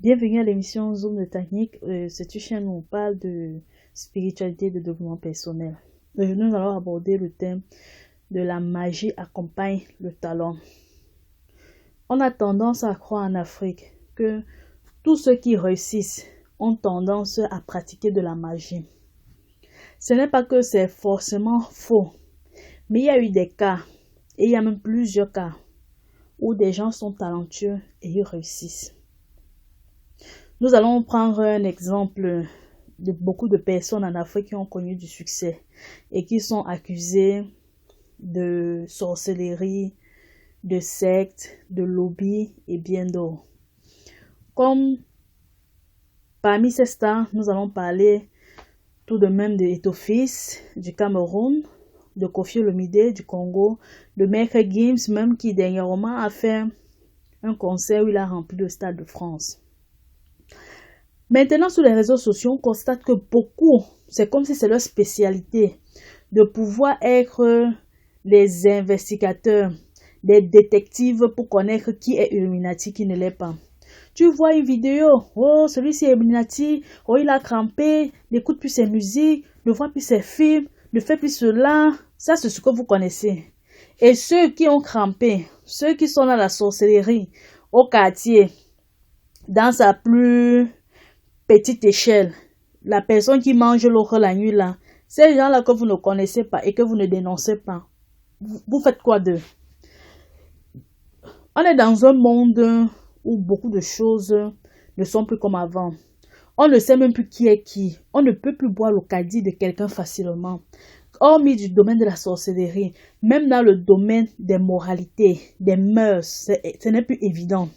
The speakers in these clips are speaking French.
Bienvenue à l'émission Zoom de Technique. C'est une chaîne où on parle de spiritualité et de développement personnel. Aujourd'hui, nous allons aborder le thème de la magie accompagne le talent. On a tendance à croire en Afrique que tous ceux qui réussissent ont tendance à pratiquer de la magie. Ce n'est pas que c'est forcément faux, mais il y a eu des cas, et il y a même plusieurs cas, où des gens sont talentueux et ils réussissent. Nous allons prendre un exemple de beaucoup de personnes en Afrique qui ont connu du succès et qui sont accusées de sorcellerie, de secte, de lobby et bien d'autres. Comme parmi ces stars, nous allons parler tout de même de Etophis du Cameroun, de Koffi Olomide du Congo, de Maître Gims même qui dernièrement a fait un concert où il a rempli le Stade de France. Maintenant, sur les réseaux sociaux, on constate que beaucoup, c'est comme si c'est leur spécialité, de pouvoir être les investigateurs, des détectives pour connaître qui est Illuminati, qui ne l'est pas. Tu vois une vidéo, oh, celui-ci est Illuminati, oh, il a crampé, n'écoute plus ses musiques, ne voit plus ses films, ne fait plus cela. Ça, c'est ce que vous connaissez. Et ceux qui ont crampé, ceux qui sont dans la sorcellerie, au quartier, dans sa plus petite échelle, la personne qui mange l'eau la nuit là, ces gens-là que vous ne connaissez pas et que vous ne dénoncez pas, vous faites quoi d'eux? On est dans un monde où beaucoup de choses ne sont plus comme avant. On ne sait même plus qui est qui. On ne peut plus boire le caddie de quelqu'un facilement. Hormis du domaine de la sorcellerie, même dans le domaine des moralités, des mœurs, ce n'est plus évident.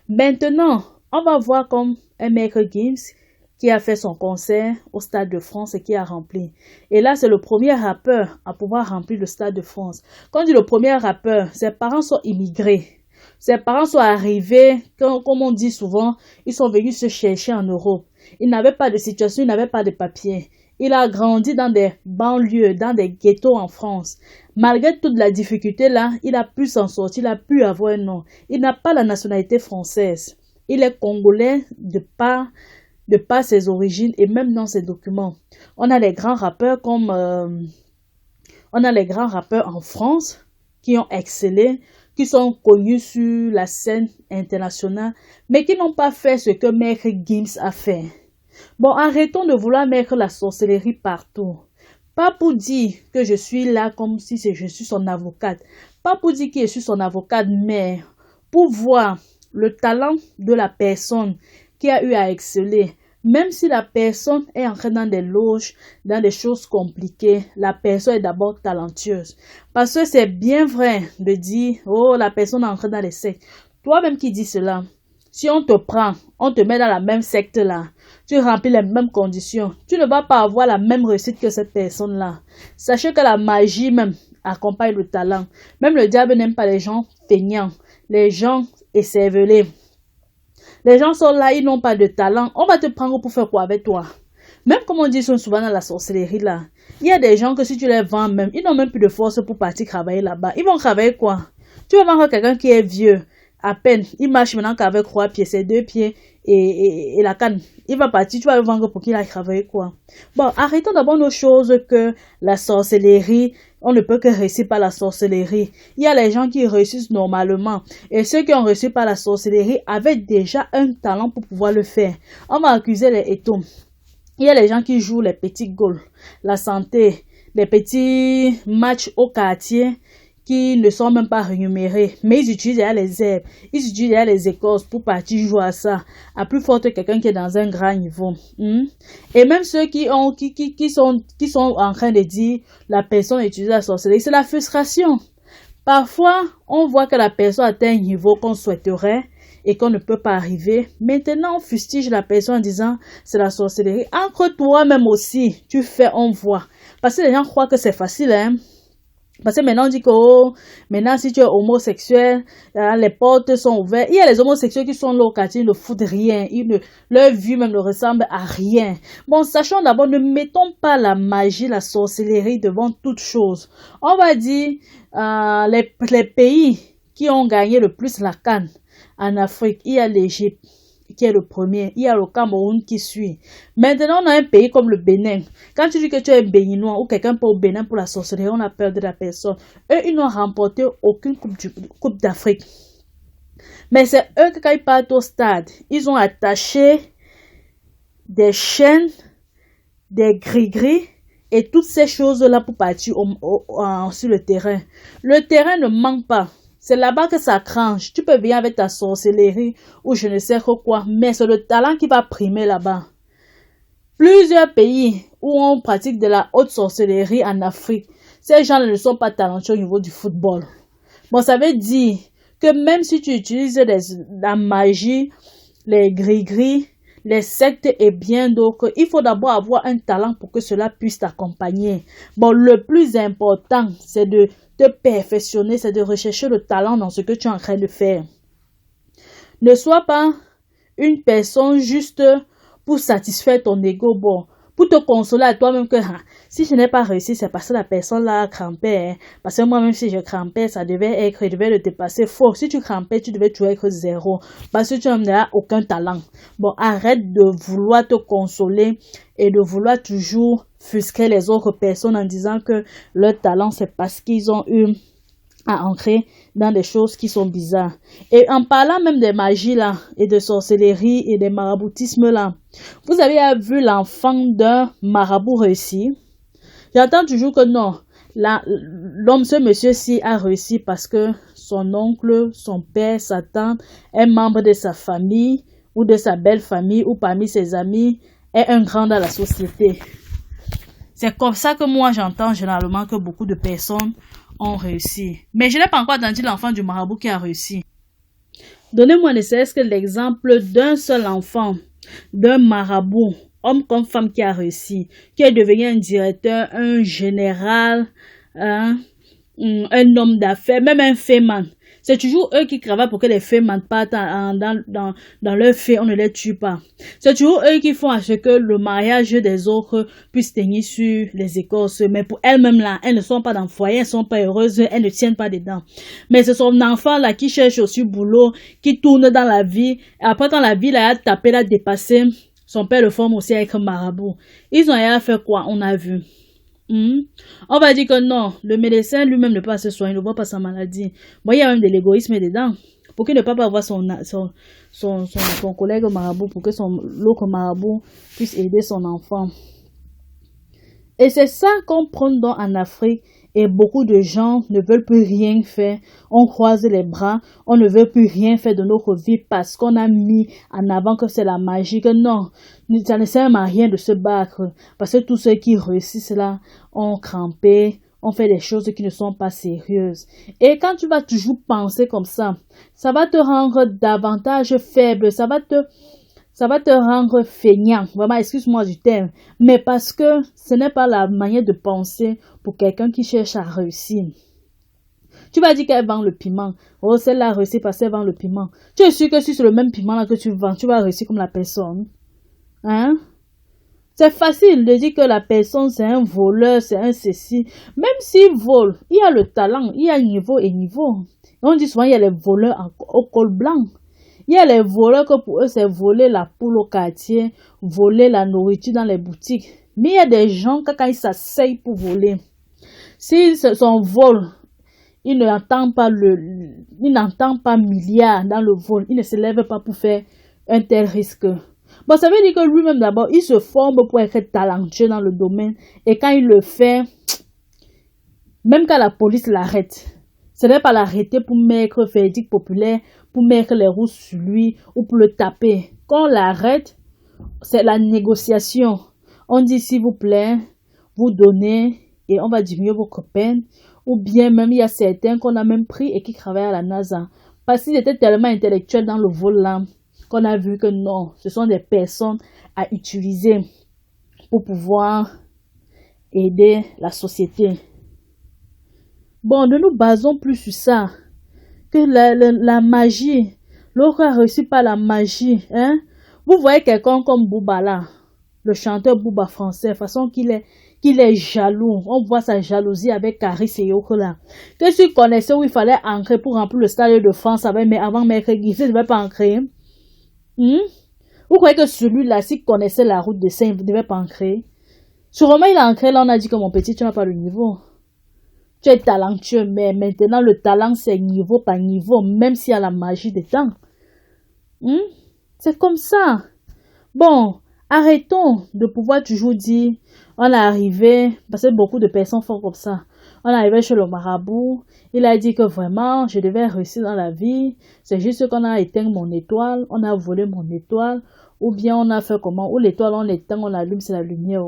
Maintenant, on va voir comme un Maître Gims qui a fait son concert au Stade de France et qui a rempli. Et là, c'est le premier rappeur à pouvoir remplir le Stade de France. Quand on dit le premier rappeur, ses parents sont immigrés. Ses parents sont arrivés, comme on dit souvent, ils sont venus se chercher en Europe. Ils n'avaient pas de situation, ils n'avaient pas de papier. Il a grandi dans des banlieues, dans des ghettos en France. Malgré toute la difficulté là, il a pu s'en sortir, il a pu avoir un nom. Il n'a pas la nationalité française. Il est congolais de par ses origines et même dans ses documents. On a les grands rappeurs en France qui ont excellé, qui sont connus sur la scène internationale, mais qui n'ont pas fait ce que Maître Gims a fait. Bon, arrêtons de vouloir mettre la sorcellerie partout. Pas pour dire que je suis là comme si je suis son avocate. Pas pour dire que je suis son avocate, mais pour voir le talent de la personne qui a eu à exceller. Même si la personne est entrée dans des loges, dans des choses compliquées, la personne est d'abord talentueuse. Parce que c'est bien vrai de dire, oh, la personne est entrée dans les sectes. Toi-même qui dis cela, si on te prend, on te met dans la même secte là, tu remplis les mêmes conditions, tu ne vas pas avoir la même réussite que cette personne-là. Sachez que la magie même accompagne le talent. Même le diable n'aime pas les gens feignants, les gens écervelés. Les gens sont là, ils n'ont pas de talent. On va te prendre pour faire quoi avec toi? Même comme on dit souvent dans la sorcellerie là, il y a des gens que si tu les vends même, ils n'ont même plus de force pour partir travailler là-bas. Ils vont travailler quoi? Tu vas vendre quelqu'un qui est vieux, à peine, il marche maintenant qu'avec 3 pieds, ses 2 pieds et la canne. Il va partir, tu vas le vendre pour qu'il aille travailler quoi? Bon, arrêtons d'abord nos choses que la sorcellerie, on ne peut que réussir par la sorcellerie. Il y a les gens qui réussissent normalement. Et ceux qui ont réussi par la sorcellerie avaient déjà un talent pour pouvoir le faire. On va accuser les étaux. Il y a les gens qui jouent les petits goals, la santé, les petits matchs au quartier qui ne sont même pas rémunérés. Mais ils utilisent déjà les herbes, ils utilisent déjà les écorces pour partir jouer à ça. À plus forte quelqu'un qui est dans un grand niveau. Et même ceux qui sont en train de dire la personne utilise la sorcellerie, c'est la frustration. Parfois, on voit que la personne atteint un niveau qu'on souhaiterait et qu'on ne peut pas arriver. Maintenant, on fustige la personne en disant c'est la sorcellerie. Entre toi-même aussi, tu fais, on voit. Parce que les gens croient que c'est facile, hein. Parce que maintenant on dit que maintenant si tu es homosexuel, les portes sont ouvertes. Il y a les homosexuels qui sont là au quartier, ils ne foutent rien. Leur vue même ne ressemble à rien. Bon, sachons d'abord, ne mettons pas la magie, la sorcellerie devant toute chose. On va dire les pays qui ont gagné le plus la CAN en Afrique, il y a l'Égypte, qui est le premier. Il y a le Cameroun qui suit. Maintenant, on a un pays comme le Bénin. Quand tu dis que tu es béninois ou quelqu'un peut au Bénin pour la sorcellerie, on a peur de la personne. Eux, ils n'ont remporté aucune coupe d'Afrique. Mais c'est eux que quand ils partent au stade, ils ont attaché des chaînes, des gris-gris et toutes ces choses-là pour partir sur le terrain. Le terrain ne manque pas. C'est là-bas que ça cranche. Tu peux venir avec ta sorcellerie ou je ne sais quoi, mais c'est le talent qui va primer là-bas. Plusieurs pays où on pratique de la haute sorcellerie en Afrique, ces gens ne sont pas talentueux au niveau du football. Bon, ça veut dire que même si tu utilises la magie, les gris-gris, les sectes et bien d'autres, il faut d'abord avoir un talent pour que cela puisse t'accompagner. Bon, le plus important, c'est de te perfectionner, c'est de rechercher le talent dans ce que tu es en train de faire. Ne sois pas une personne juste pour satisfaire ton ego, bon, pour te consoler à toi-même que si je n'ai pas réussi, c'est parce que la personne là a crampé. Hein. Parce que moi-même, si je crampais, ça devait le dépasser. Faux. Si tu crampais, tu devais toujours être zéro. Parce que tu n'as aucun talent. Bon, arrête de vouloir te consoler et de vouloir toujours frustrer les autres personnes en disant que leur talent, c'est parce qu'ils ont eu à ancrer dans des choses qui sont bizarres. Et en parlant même des magies là, et de sorcellerie et des maraboutismes là, vous avez vu l'enfant d'un marabout réussi? J'entends toujours que non, ce monsieur-ci a réussi parce que son oncle, son père, sa tante, un membre de sa famille ou de sa belle famille ou parmi ses amis est un grand dans la société. C'est comme ça que moi j'entends généralement que beaucoup de personnes ont réussi. Mais je n'ai pas encore entendu l'enfant du marabout qui a réussi. Donnez-moi ne serait-ce que l'exemple d'un seul enfant, d'un marabout, homme comme femme qui a réussi, qui est devenu un directeur, un général, un homme d'affaires, même un féman. C'est toujours eux qui travaillent pour que les fémans partent dans leur fait, on ne les tue pas. C'est toujours eux qui font à ce que le mariage des autres puisse tenir sur les écorces. Mais pour elles-mêmes là, elles ne sont pas dans le foyer, elles ne sont pas heureuses, elles ne tiennent pas dedans. Mais c'est son enfant là qui cherche aussi boulot, qui tourne dans la vie. Et après quand la vie là a tapé, l'a dépassé, son père le forme aussi avec un marabout. Ils ont rien fait quoi, on a vu. On va dire que non, le médecin lui-même ne peut pas se soigner, il ne voit pas sa maladie. Bon, il y a même de l'égoïsme dedans. Pour qu'il ne peut pas avoir son collègue marabout, pour que l'autre marabout puisse aider son enfant. Et c'est ça qu'on prend en Afrique. Et beaucoup de gens ne veulent plus rien faire. On croise les bras. On ne veut plus rien faire de notre vie parce qu'on a mis en avant que c'est la magie. Que non, ça ne sert à rien de se battre. Parce que tous ceux qui réussissent là ont crampé, ont fait des choses qui ne sont pas sérieuses. Et quand tu vas toujours penser comme ça va te rendre davantage faible. Ça va te rendre feignant, vraiment, excuse-moi du terme, mais parce que ce n'est pas la manière de penser pour quelqu'un qui cherche à réussir. Tu vas dire qu'elle vend le piment. Oh, celle-là a réussi parce qu'elle vend le piment. Tu es sûr que si c'est le même piment là que tu vends, tu vas réussir comme la personne. Hein? C'est facile de dire que la personne c'est un voleur, c'est un ceci. Même s'il vole, il y a le talent, il y a niveau et niveau. On dit souvent il y a les voleurs au col blanc. Il y a les voleurs que pour eux, c'est voler la poule au quartier, voler la nourriture dans les boutiques. Mais il y a des gens, quand ils s'asseyent pour voler, si son vol, il n'entend pas milliards dans le vol, il ne se lève pas pour faire un tel risque. Bon, ça veut dire que lui-même d'abord, il se forme pour être talentueux dans le domaine. Et quand il le fait, même quand la police l'arrête, ce n'est pas l'arrêter pour mettre verdict populaire, pour mettre les roues sur lui ou pour le taper. Quand on l'arrête, c'est la négociation. On dit s'il vous plaît, vous donnez et on va diminuer votre peine. Ou bien même il y a certains qu'on a même pris et qui travaillent à la NASA. Parce qu'ils étaient tellement intellectuels dans le vol là qu'on a vu que non, ce sont des personnes à utiliser pour pouvoir aider la société. Bon, ne nous basons plus sur ça. Que la magie, l'autre a réussi par la magie. Hein? Vous voyez quelqu'un comme Booba là, le chanteur Booba français, de façon qu'il est jaloux. On voit sa jalousie avec Caris et Yoko là. Que si tu connaissais où il fallait ancrer pour remplir le stade de France avant Maître Gims, tu ne devais pas ancrer. Vous croyez que celui-là, s'il connaissait la route de Saint, il ne devait pas ancrer? Sûrement, il a ancré, là, on a dit que mon petit, tu n'as pas le niveau. Tu es talentueux, mais maintenant, le talent, c'est niveau par niveau, même s'il y a la magie dedans. C'est comme ça. Bon, arrêtons de pouvoir toujours dire, on est arrivé, parce que beaucoup de personnes font comme ça. On est arrivé chez le marabout, il a dit que vraiment, je devais réussir dans la vie. C'est juste qu'on a éteint mon étoile, on a volé mon étoile, ou bien on a fait comment, ou l'étoile on l'éteint, on l'allume, c'est la lumière.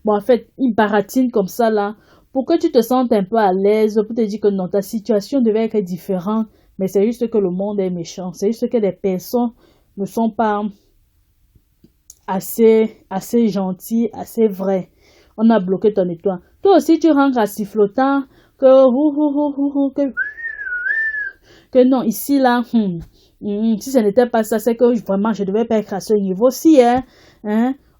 Bon, en fait, il baratine comme ça là, pour que tu te sentes un peu à l'aise, pour te dire que non, ta situation devait être différente, mais c'est juste que le monde est méchant, c'est juste que les personnes ne sont pas assez gentilles, assez vraies. On a bloqué ton étoile. Toi aussi, tu rentres à sifflotant que non, ici, là, si ce n'était pas ça, c'est que vraiment, je devais pas être à ce niveau-ci, hein.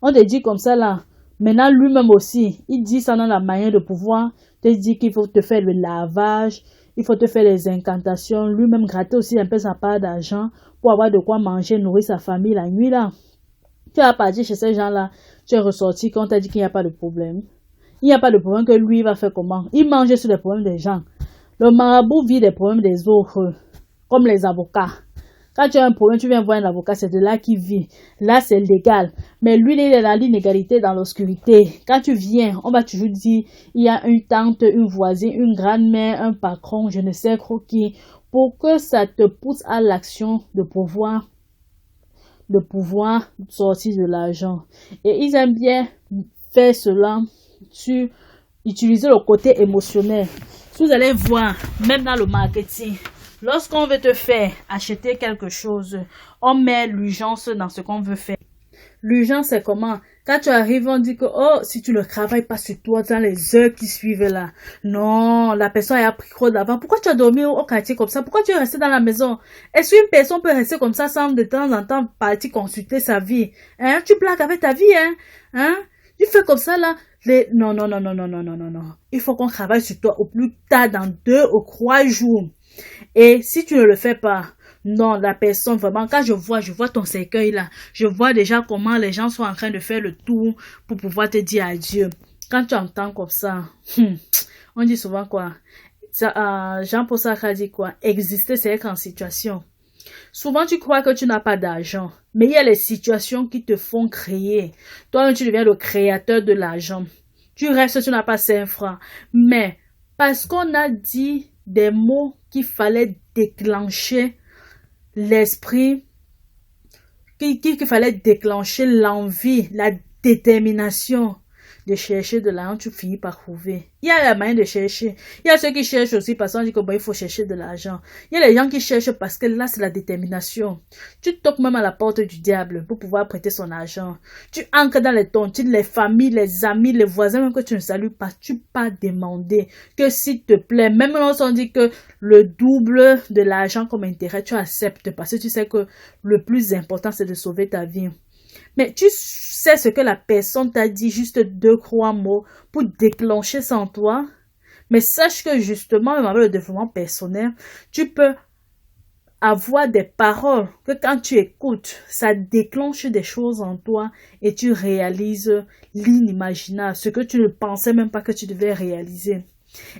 On te dit comme ça, là. Maintenant, lui-même aussi, il dit ça dans la manière de pouvoir te dire qu'il faut te faire le lavage, il faut te faire les incantations, lui-même gratter aussi un peu sa part d'argent pour avoir de quoi manger, nourrir sa famille la nuit, là. Tu as parti chez ces gens-là, tu es ressorti quand on t'a dit qu'il n'y a pas de problème. Il n'y a pas de problème que lui va faire comment? Il mange sur les problèmes des gens. Le marabout vit des problèmes des autres, comme les avocats. Quand tu as un problème, tu viens voir un avocat, c'est de là qu'il vit. Là, c'est légal. Mais lui, il est dans l'inégalité, dans l'obscurité. Quand tu viens, on va toujours dire, il y a une tante, une voisine, une grand-mère, un patron, je ne sais trop qui, pour que ça te pousse à l'action de pouvoir sortir de l'argent. Et ils aiment bien faire cela sur utiliser le côté émotionnel. Si vous allez voir, même dans le marketing, lorsqu'on veut te faire acheter quelque chose, on met l'urgence dans ce qu'on veut faire. L'urgence, c'est comment? Quand tu arrives, on dit que, oh, si tu ne travailles pas sur toi dans les heures qui suivent là. Non, la personne a pris trop d'avant. Pourquoi tu as dormi au quartier comme ça? Pourquoi tu es resté dans la maison? Est-ce qu'une personne peut rester comme ça sans de temps en temps partir consulter sa vie? Hein? Tu plaques avec ta vie, hein? Hein? Tu fais comme ça là. Non. Il faut qu'on travaille sur toi au plus tard dans 2 ou 3 jours. Et si tu ne le fais pas, non, la personne, vraiment, quand je vois ton cercueil là, je vois déjà comment les gens sont en train de faire le tour pour pouvoir te dire adieu. Quand tu entends comme ça, on dit souvent quoi? Jean-Paul Sartre dit quoi? Exister, c'est être en situation. Souvent, tu crois que tu n'as pas d'argent, mais il y a les situations qui te font créer. Toi, tu deviens le créateur de l'argent. Tu restes, tu n'as pas 5 francs. Mais, parce qu'on a dit des mots qu'il fallait déclencher l'esprit, qu'il fallait déclencher l'envie, la détermination de chercher de l'argent, tu finis par trouver. Il y a la manière de chercher. Il y a ceux qui cherchent aussi parce qu'on dit que il faut chercher de l'argent. Il y a les gens qui cherchent parce que là, c'est la détermination. Tu toques même à la porte du diable pour pouvoir prêter son argent. Tu ancres dans les tontines, les familles, les amis, les voisins, même que tu ne salues pas, tu pas demander que s'il te plaît, même lorsqu'on dit que le double de l'argent comme intérêt, tu acceptes parce que tu sais que le plus important, c'est de sauver ta vie. Mais tu sais ce que la personne t'a dit, juste 2-3 mots pour déclencher ça en toi. Mais sache que justement, même avec le développement personnel, tu peux avoir des paroles que quand tu écoutes, ça déclenche des choses en toi et tu réalises l'inimaginable, ce que tu ne pensais même pas que tu devais réaliser.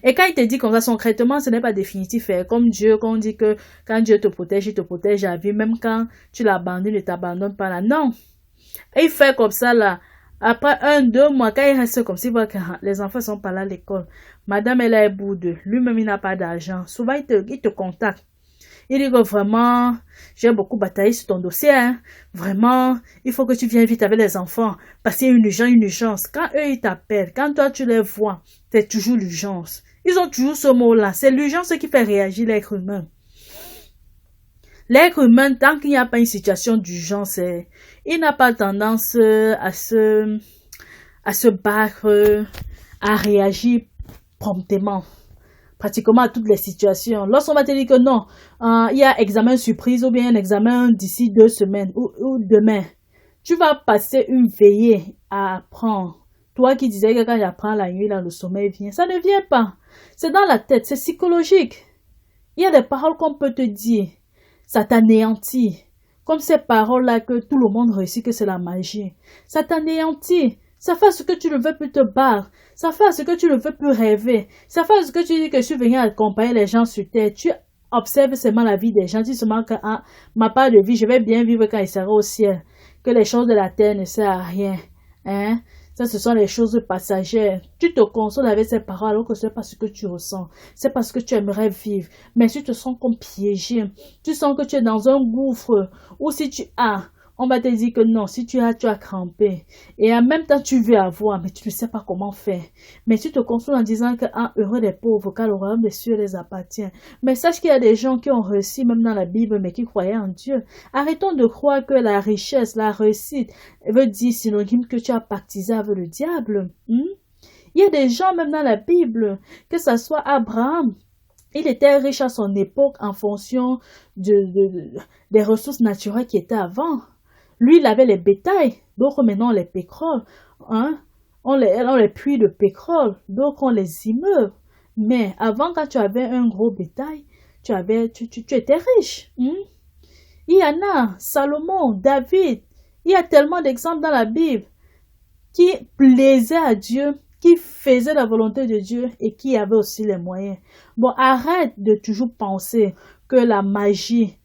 Et quand il te dit comme ça, concrètement, ce n'est pas définitif. Comme Dieu, quand on dit que quand Dieu te protège, il te protège à vie, même quand tu l'abandonnes, il ne t'abandonne pas là. Non. Et il fait comme ça là. Après 1-2 mois, quand il reste comme ça, il voit que les enfants sont pas là à l'école. Madame, elle est boude. Lui-même, il n'a pas d'argent. Souvent, il te contacte. Il dit que vraiment, j'ai beaucoup bataillé sur ton dossier. Hein. Vraiment, il faut que tu viennes vite avec les enfants. Parce qu'il y a une urgence. Quand eux, ils t'appellent, quand toi, tu les vois, c'est toujours l'urgence. Ils ont toujours ce mot-là. C'est l'urgence qui fait réagir l'être humain. L'être humain, tant qu'il n'y a pas une situation d'urgence, il n'a pas tendance à se battre, à réagir promptement. Pratiquement à toutes les situations. Lorsqu'on va te dire que non, il y a examen surprise ou bien un examen d'ici 2 semaines ou demain, tu vas passer une veillée à apprendre. Toi qui disais que quand j'apprends la nuit, là, le sommeil vient. Ça ne vient pas. C'est dans la tête, c'est psychologique. Il y a des paroles qu'on peut te dire. Ça t'anéantit. comme ces paroles-là que tout le monde réussit, que c'est la magie. Ça t'anéantit. Ça fait ce que tu ne veux plus te battre. Ça fait ce que tu ne veux plus rêver. Ça fait ce que tu dis que je suis venu accompagner les gens sur terre. Tu observes seulement la vie des gens. Tu dis seulement que ma part de vie, je vais bien vivre quand il sera au ciel. Que les choses de la terre ne servent à rien. Hein? Ça, ce sont les choses passagères. Tu te consoles avec ces paroles alors que ce n'est pas ce que tu ressens. C'est parce que tu aimerais vivre. Mais tu te sens comme piégé. Tu sens que tu es dans un gouffre. Ou si tu as, on va te dire que non, si tu as crampé. Et en même temps, tu veux avoir, mais tu ne sais pas comment faire. Mais tu te consoles en disant que heureux des pauvres, car le royaume des cieux les appartient. Mais sache qu'il y a des gens qui ont réussi, même dans la Bible, mais qui croyaient en Dieu. Arrêtons de croire que la richesse, la réussite, veut dire synonyme que tu as pactisé avec le diable. Il y a des gens, même dans la Bible, que ce soit Abraham, il était riche à son époque en fonction des ressources naturelles qui étaient avant. Lui, il avait les bétails, d'autres maintenant les pétroles. Hein? On les puits de pétrole, d'autres ont les immeubles. Mais avant, quand tu avais un gros bétail, tu étais riche. Il y en a, Salomon, David, il y a tellement d'exemples dans la Bible qui plaisaient à Dieu, qui faisaient la volonté de Dieu et qui avaient aussi les moyens. Bon, arrête de toujours penser que la magie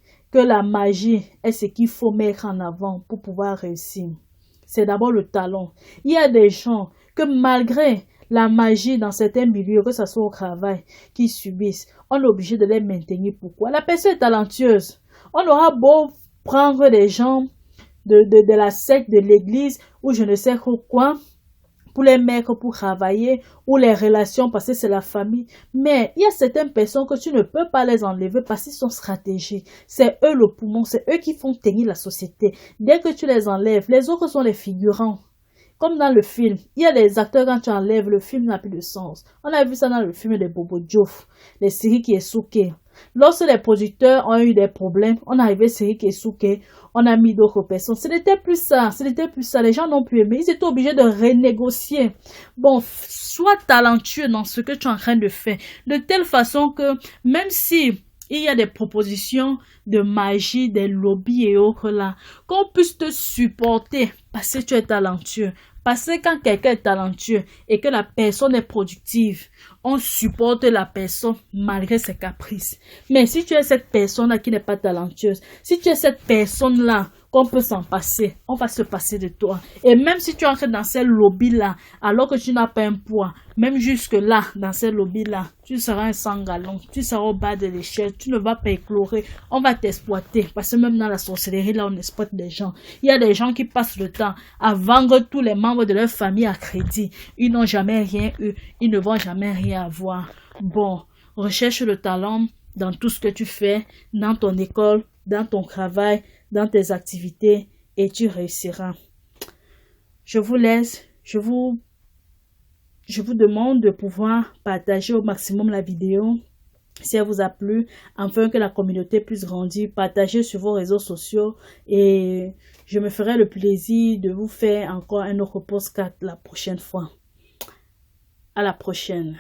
est ce qu'il faut mettre en avant pour pouvoir réussir. C'est d'abord le talent. Il y a des gens que malgré la magie dans certains milieux, que ce soit au travail, qui subissent, on est obligé de les maintenir. Pourquoi? La personne est talentueuse. On aura beau prendre des gens de la secte, de l'église, ou je ne sais quoi, pour les mettre pour travailler, ou les relations, parce que c'est la famille. Mais il y a certaines personnes que tu ne peux pas les enlever parce qu'ils sont stratégiques. C'est eux le poumon, c'est eux qui font tenir la société. Dès que tu les enlèves, les autres sont les figurants. Comme dans le film, il y a les acteurs, quand tu enlèves, le film n'a plus de sens. On a vu ça dans le film de Bobo Diouf, les séries qui est souquées. Lorsque les producteurs ont eu des problèmes, on a arrivé série qui est souquée, on a mis d'autres personnes. Ce n'était plus ça. Les gens n'ont plus aimé. Ils étaient obligés de renégocier. Bon, sois talentueux dans ce que tu es en train de faire. De telle façon que même si il y a des propositions de magie, des lobbies et autres là, qu'on puisse te supporter parce que tu es talentueux. Parce que quand quelqu'un est talentueux et que la personne est productive, on supporte la personne malgré ses caprices. Mais si tu es cette personne-là qui n'est pas talentueuse, si tu es cette personne-là qu'on peut s'en passer, on va se passer de toi. Et même si tu entres dans ces lobbies-là, alors que tu n'as pas un poids, même jusque-là, dans ces lobbies-là, tu seras un sans galon, tu seras au bas de l'échelle, tu ne vas pas éclorer, on va t'exploiter. Parce que même dans la sorcellerie, là, on exploite des gens. Il y a des gens qui passent le temps à vendre tous les membres de leur famille à crédit. Ils n'ont jamais rien eu, ils ne vont jamais rien avoir. Bon, recherche le talent dans tout ce que tu fais, dans ton école, dans ton travail, dans tes activités, et tu réussiras. Je vous laisse, je vous demande de pouvoir partager au maximum la vidéo si elle vous a plu, afin que la communauté puisse grandir. Partagez sur vos réseaux sociaux et je me ferai le plaisir de vous faire encore un autre podcast la prochaine fois. À la prochaine.